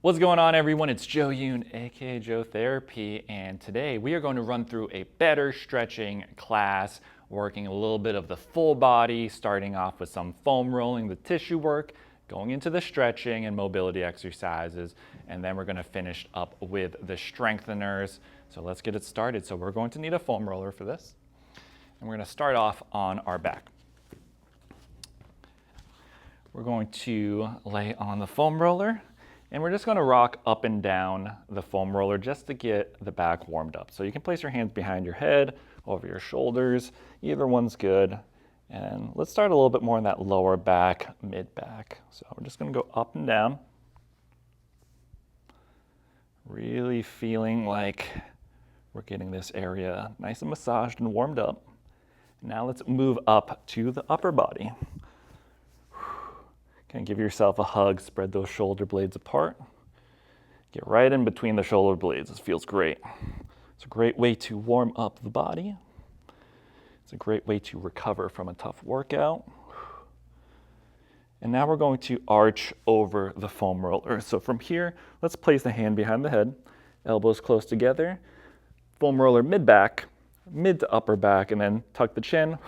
What's going on, everyone? It's Joe Yoon, aka Joe Therapy, and today we are going to run through a better stretching class, working a little bit of the full body, starting off with some foam rolling, the tissue work, going into the stretching and mobility exercises, and then we're going to finish up with the strengtheners. So let's get it started. So we're going to need a foam roller for this, and we're going to start off on our back. We're going to lay on the foam roller. And we're just going to rock up and down the foam roller just to get the back warmed up. So you can place your hands behind your head, over your shoulders. Either one's good. And let's start a little bit more in that lower back, mid back. So we're just going to go up and down. Really feeling like we're getting this area nice and massaged and warmed up. Now let's move up to the upper body. Kind of give yourself a hug, spread those shoulder blades apart. Get right in between the shoulder blades. This feels great. It's a great way to warm up the body. It's a great way to recover from a tough workout. And now we're going to arch over the foam roller. So from here, let's place the hand behind the head, elbows close together, foam roller mid-back, mid to upper back, and then tuck the chin.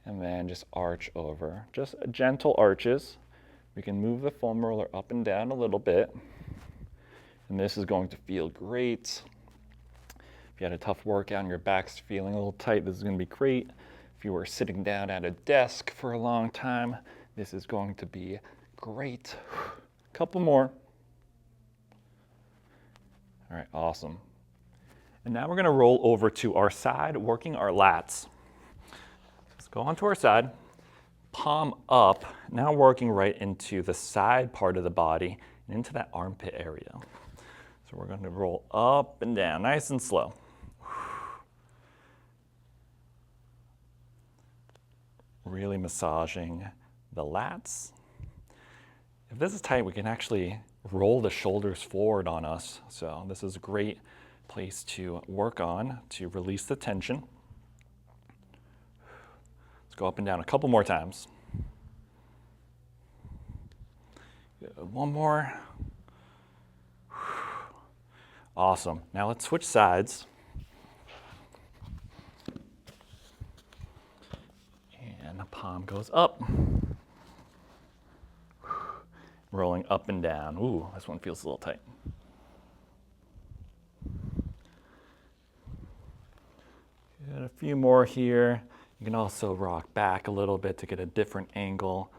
And then just arch over, just gentle arches. We can move the foam roller up and down a little bit. And this is going to feel great. If you had a tough workout and your back's feeling a little tight, this is going to be great. If you were sitting down at a desk for a long time, this is going to be great. Couple more. All right, awesome. And now we're going to roll over to our side, working our lats. Go onto our side, palm up, now working right into the side part of the body and into that armpit area. So we're going to roll up and down, nice and slow. Really massaging the lats. If this is tight, we can actually roll the shoulders forward on us. So this is a great place to work on to release the tension. Go up and down a couple more times. Good. One more. Awesome. Now let's switch sides. And the palm goes up. Rolling up and down. Ooh, this one feels a little tight. Good. A few more here. You can also rock back a little bit to get a different angle.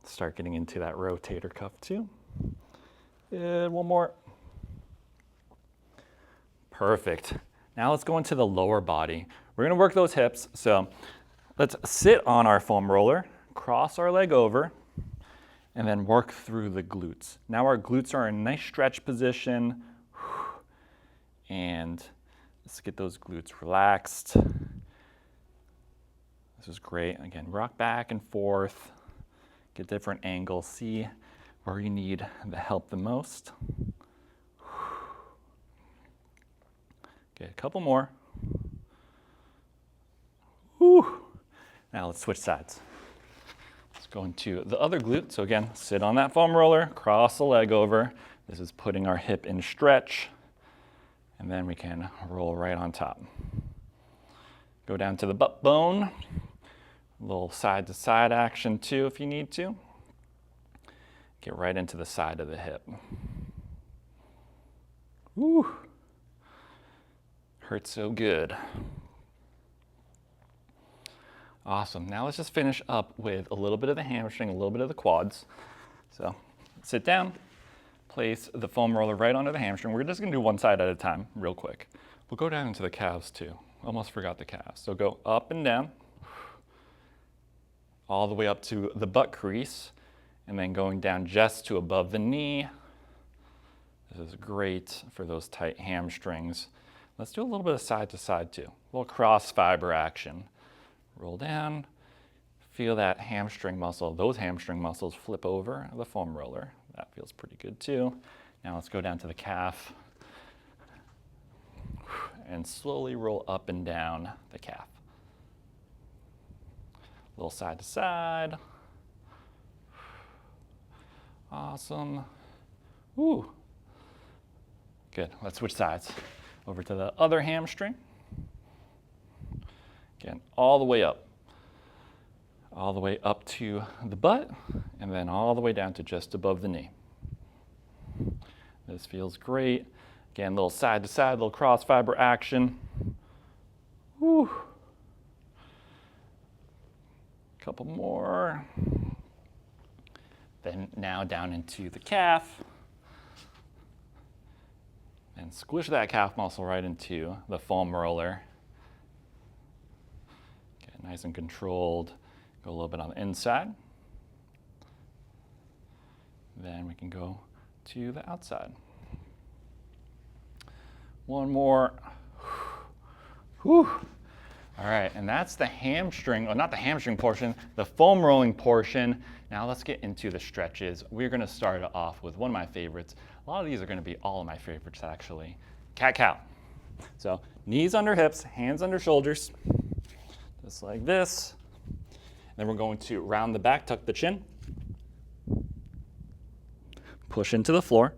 Start getting into that rotator cuff too. Good, one more. Perfect. Now let's go into the lower body. We're gonna work those hips. So let's sit on our foam roller, cross our leg over, and then work through the glutes. Now our glutes are in a nice stretch position. And let's get those glutes relaxed. This is great. Again, rock back and forth, get different angles, see where you need the help the most. Okay, a couple more. Whew. Now let's switch sides. Let's go into the other glute. So again, sit on that foam roller, cross the leg over. This is putting our hip in stretch. And then we can roll right on top. Go down to the butt bone. A little side to side action too if you need to. Get right into the side of the hip. Woo. Hurts so good. Awesome. Now let's just finish up with a little bit of the hamstring, a little bit of the quads. So sit down. Place the foam roller right onto the hamstring. We're just gonna do one side at a time, real quick. We'll go down into the calves too. Almost forgot the calves. So go up and down, all the way up to the butt crease, and then going down just to above the knee. This is great for those tight hamstrings. Let's do a little bit of side to side too. A little cross fiber action. Roll down, feel that hamstring muscle, those hamstring muscles flip over the foam roller. That feels pretty good too. Now let's go down to the calf and slowly roll up and down the calf. A little side to side. Awesome. Woo. Good. Let's switch sides. Over to the other hamstring. Again, all the way up. All the way up to the butt, and then all the way down to just above the knee. This feels great. Again, little side to side, little cross fiber action. Woo. Couple more. Then now down into the calf. And squish that calf muscle right into the foam roller. Get nice and controlled. Go a little bit on the inside. Then we can go to the outside. One more. Whew. All right, and that's the hamstring, or not the hamstring portion, the foam rolling portion. Now let's get into the stretches. We're gonna start off with one of my favorites. A lot of these are gonna be all of my favorites actually. Cat-cow. So knees under hips, hands under shoulders, just like this. Then we're going to round the back, tuck the chin, push into the floor,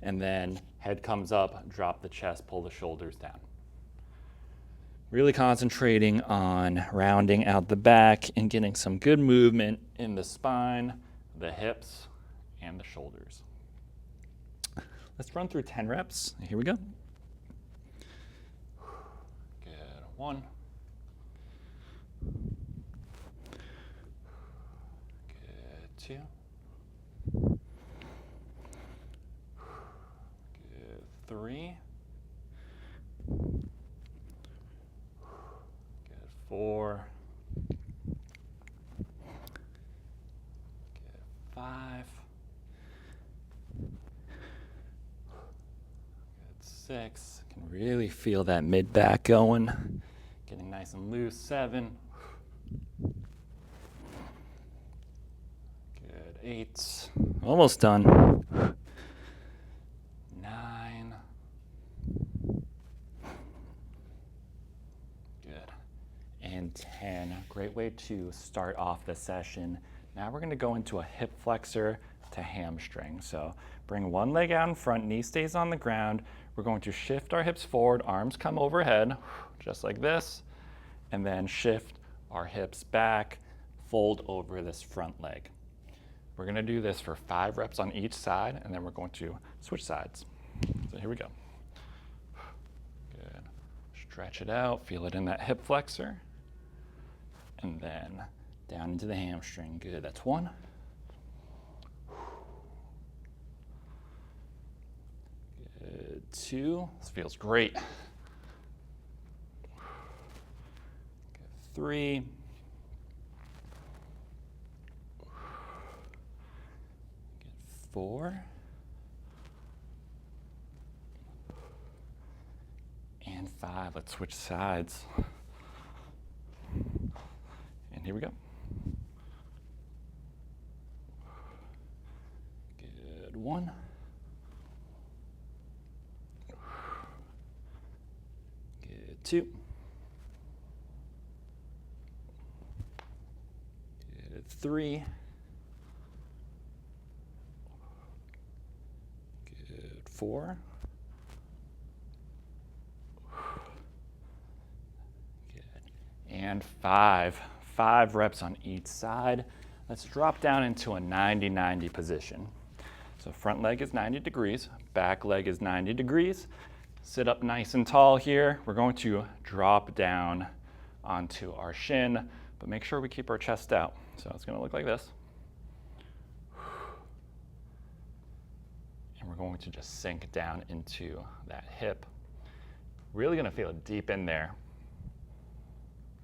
and then head comes up, drop the chest, pull the shoulders down. Really concentrating on rounding out the back and getting some good movement in the spine, the hips, and the shoulders. Let's run through 10 reps. Here we go. Good. 1. Good. 2. Good. 3. Good. 4. Good. 5. Good. 6. Can really feel that mid back going. Getting nice and loose. 7. Good. 8. Almost done. 9. Good. And 10. Great way to start off the session. Now we're going to go into a hip flexor to hamstring. So bring one leg out in front, knee stays on the ground. We're going to shift our hips forward, arms come overhead, just like this, and then shift our hips back, fold over this front leg. We're going to do this for 5 reps on each side, and then we're going to switch sides. So here we go. Good. Stretch it out, feel it in that hip flexor, and then down into the hamstring. Good. That's 1. Good. 2. This feels great. Good. 3. Good. 4. And 5. Let's switch sides. And here we go. Good. 1. Good. 2. Good. 3. Good. 4. Good. And 5. 5 reps on each side. Let's drop down into a 90-90 position. So front leg is 90 degrees, back leg is 90 degrees. Sit up nice and tall here. We're going to drop down onto our shin, but make sure we keep our chest out. So it's going to look like this. And we're going to just sink down into that hip. Really going to feel it deep in there.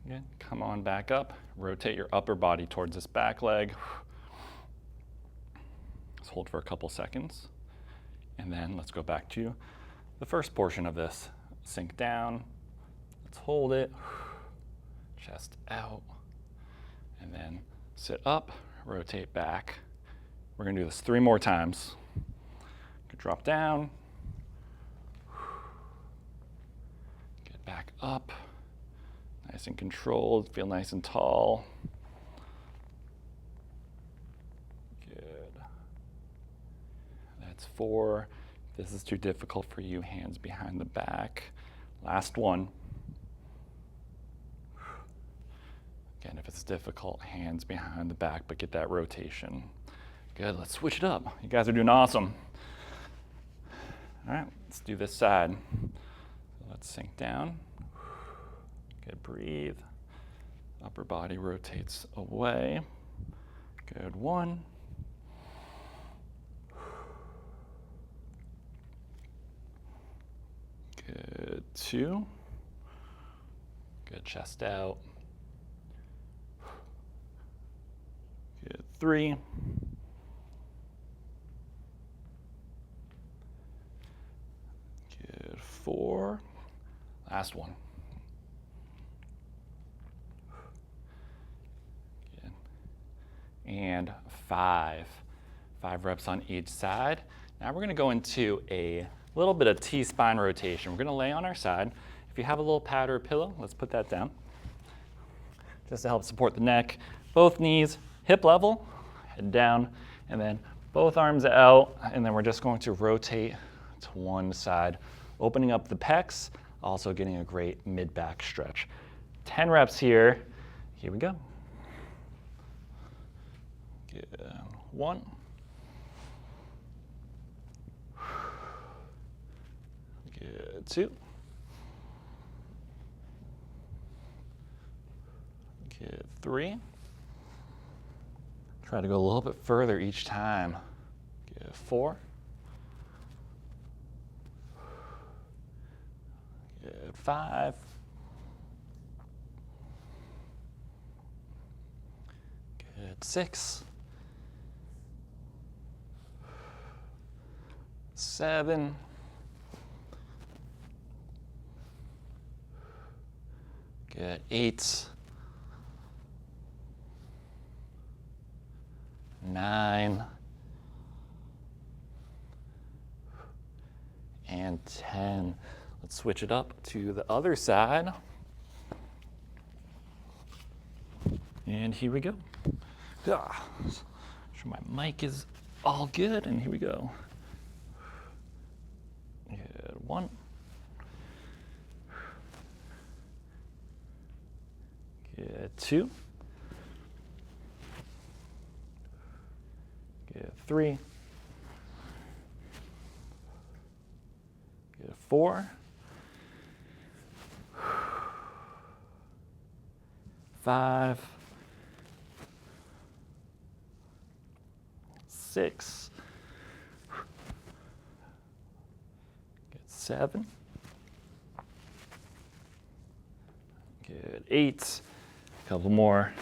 Good. Come on back up. Rotate your upper body towards this back leg. Let's hold for a couple seconds. And then let's go back to the first portion of this. Sink down. Let's hold it. Chest out. And then sit up, rotate back. We're going to do this 3 more times. Drop down. Get back up. Nice and controlled, feel nice and tall. Good. That's 4. If this is too difficult for you, hands behind the back. Last one. Again, if it's difficult, hands behind the back, but get that rotation. Good, let's switch it up. You guys are doing awesome. All right, let's do this side. So let's sink down. Good, breathe. Upper body rotates away. Good, 1. Good, 2. Good, chest out. Good, 3. Good, 4. Last one. Good. And 5. 5 reps on each side. Now we're going to go into a little bit of T-spine rotation. We're going to lay on our side. If you have a little pad or a pillow, let's put that down. Just to help support the neck. Both knees hip level, head down, and then both arms out, and then we're just going to rotate to one side, opening up the pecs, also getting a great mid-back stretch. 10 reps here. Here we go. Good. 1. Good. 2. Good. 3. Try to go a little bit further each time. Good. 4. Good. 5. Good. 6. 7. Good. 8. 9. And 10. Let's switch it up to the other side. And here we go. Sure my mic is all good, and here we go. Good. 1. Good. 2. Good. 3. Good. 4. 5. 6. Good. 7. Good. 8. A couple more.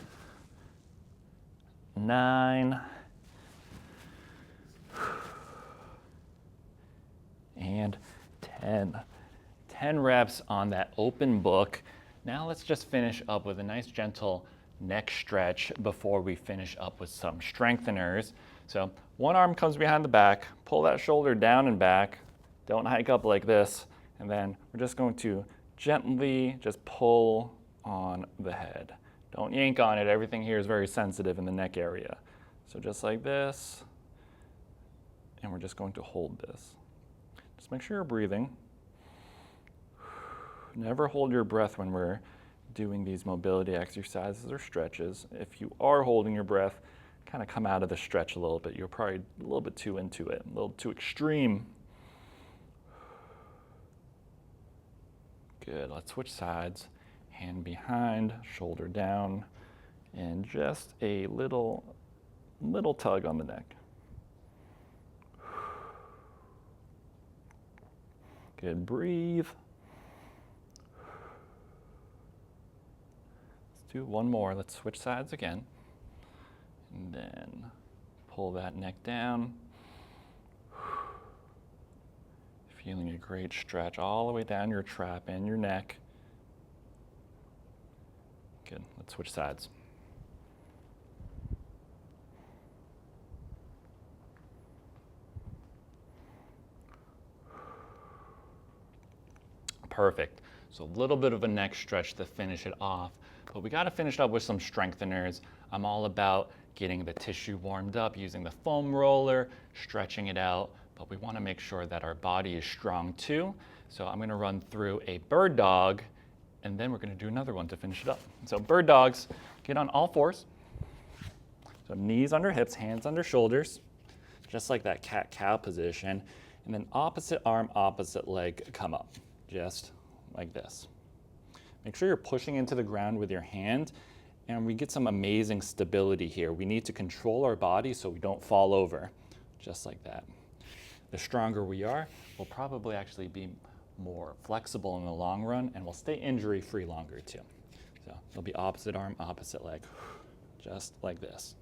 9. And 10. 10 reps on that open book. Now let's just finish up with a nice gentle neck stretch before we finish up with some strengtheners. So one arm comes behind the back, pull that shoulder down and back. Don't hike up like this. And then we're just going to gently just pull on the head. Don't yank on it. Everything here is very sensitive in the neck area. So just like this. And we're just going to hold this. Just make sure you're breathing. Never hold your breath when we're doing these mobility exercises or stretches. If you are holding your breath, kind of come out of the stretch a little bit. You're probably a little bit too into it, a little too extreme. Good, let's switch sides. Hand behind, shoulder down, and just a little tug on the neck. Good, breathe. Let's do one more. Let's switch sides again. And then pull that neck down. Feeling a great stretch all the way down your trap and your neck. Good, let's switch sides. Perfect. So a little bit of a neck stretch to finish it off, but we got to finish up with some strengtheners. I'm all about getting the tissue warmed up using the foam roller, stretching it out, but we want to make sure that our body is strong too. So I'm going to run through a bird dog, and then we're going to do another one to finish it up. So bird dogs, get on all fours. So knees under hips, hands under shoulders, just like that cat-cow position. And then opposite arm, opposite leg, come up, just like this. Make sure you're pushing into the ground with your hand, and we get some amazing stability here. We need to control our body so we don't fall over, just like that. The stronger we are, we'll probably actually be more flexible in the long run, and we'll stay injury-free longer too. So it'll be opposite arm, opposite leg, just like this.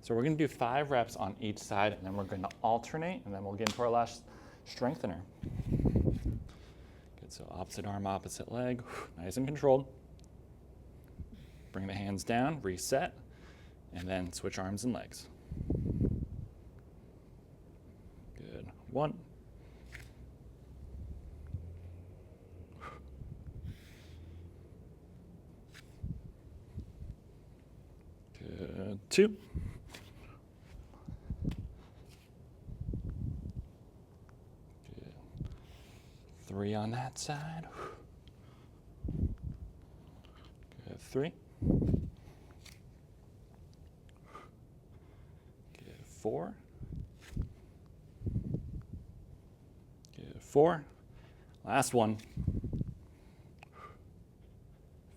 So we're going to do 5 reps on each side, and then we're going to alternate, and then we'll get into our last strengthener. Good, so opposite arm, opposite leg, nice and controlled. Bring the hands down, reset, and then switch arms and legs. Good, 1. Good, 2. 3 on that side. Good, 3. Good, 4. Good, 4. Last one.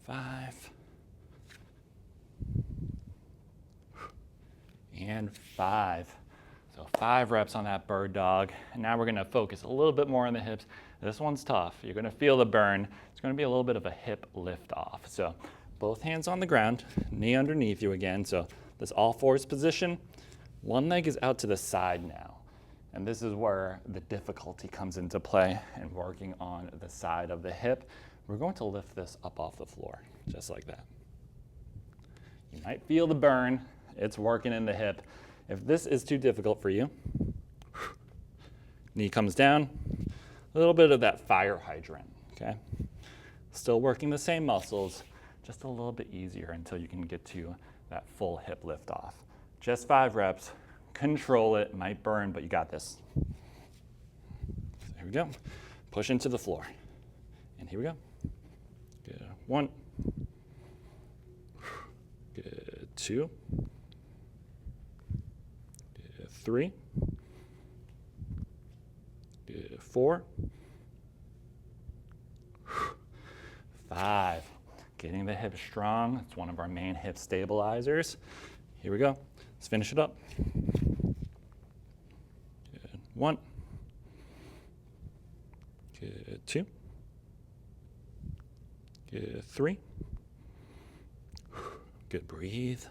5. And 5. So 5 reps on that bird dog. And now we're going to focus a little bit more on the hips. This one's tough. You're going to feel the burn. It's going to be a little bit of a hip lift off. So both hands on the ground, knee underneath you again. So this all fours position. One leg is out to the side now. And this is where the difficulty comes into play and working on the side of the hip. We're going to lift this up off the floor, just like that. You might feel the burn. It's working in the hip. If this is too difficult for you, knee comes down, a little bit of that fire hydrant, okay? Still working the same muscles, just a little bit easier until you can get to that full hip lift off. Just 5 reps, control it, might burn, but you got this. So here we go. Push into the floor. And here we go. Good, 1. Good, 2. Good, 3. Good, 4. 5. Getting the hip strong. It's one of our main hip stabilizers. Here we go. Let's finish it up. Good, 1. Good, 2. Good, 3. Good, breathe.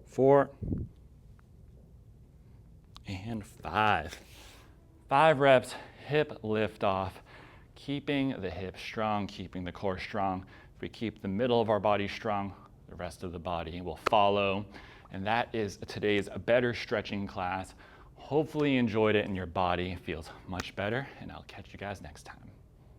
4. And 5. 5 reps, hip lift off, keeping the hip strong, keeping the core strong. If we keep the middle of our body strong, the rest of the body will follow. And that is today's better stretching class. Hopefully you enjoyed it and your body feels much better, and I'll catch you guys next time.